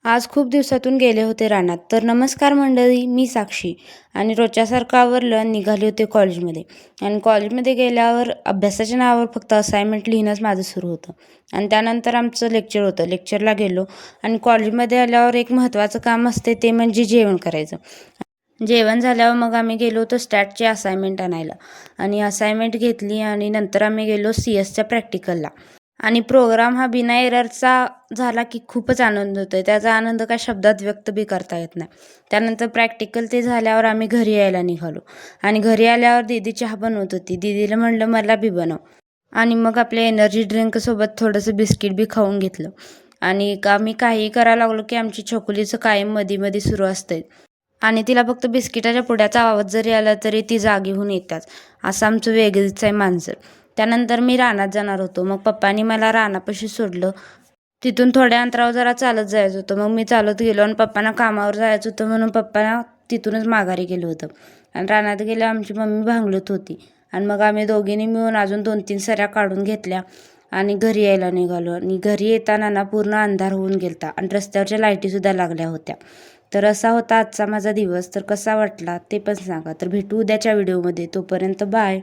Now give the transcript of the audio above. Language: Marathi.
आज खूप दिवसातून गेले होते रानात. तर नमस्कार मंडळी, मी साक्षी आणि रोजच्यासारखं आवरलं निघाले होते कॉलेजमध्ये. आणि कॉलेजमध्ये गेल्यावर अभ्यासाच्या नावावर फक्त असाइनमेंट लिहिणंच माझं सुरू होतं. आणि त्यानंतर आमचं लेक्चर होतं. लेक्चरला गेलो आणि कॉलेजमध्ये आल्यावर एक महत्त्वाचं काम असते, ते म्हणजे जेवण करायचं. जेवण झाल्यावर मग आम्ही गेलो होतो स्टॅटची असाइनमेंट आणायला आणि असाइनमेंट घेतली आणि नंतर आम्ही गेलो CS च्या प्रॅक्टिकलला. आणि प्रोग्राम हा बिना एररचा झाला की खूपच आनंद होतोय. त्याचा आनंद काय शब्दात व्यक्त बी करता येत नाही. त्यानंतर प्रॅक्टिकल ते झाल्यावर आम्ही घरी यायला निघालो आणि घरी आल्यावर दीदी चहा बनवत होती. दीदीला म्हणलं मला बी बनव आणि मग आपल्या एनर्जी ड्रिंकसोबत थोडंसं बिस्किट बी खाऊन घेतलं. आणि आम्ही काहीही करायला लागलो की आमची छकुलीचं कायम मध्ये सुरू असतंय आणि तिला फक्त बिस्किटाच्या पुड्याचा आवाज जरी आला तरी ती जागी होऊन येतात. असं आमचं वेगळीच आहे माणसं. त्यानंतर मी रानात जाणार होतो. मग पप्पांनी मला रानापाशी सोडलं. तिथून थोड्या अंतरावर जरा चालत जायचं होतं. मग मी चालत गेलो आणि पप्पांना कामावर जायचं होतं म्हणून पप्पांना तिथूनच माघारी गेलं होतं. आणि रानात गेल्यावर आमची मम्मी भांगलत होती आणि मग आम्ही दोघींनी मिळून अजून 2-3 सऱ्या काढून घेतल्या आणि घरी यायला निघालो. आणि घरी येताना ना पूर्ण अंधार होऊन गेलता आणि रस्त्यावरच्या लाईटीसुद्धा लागल्या होत्या. तर असा होता आजचा माझा दिवस. तर कसा वाटला ते पण सांगा. तर भेटू उद्याच्या व्हिडिओमध्ये. तोपर्यंत बाय.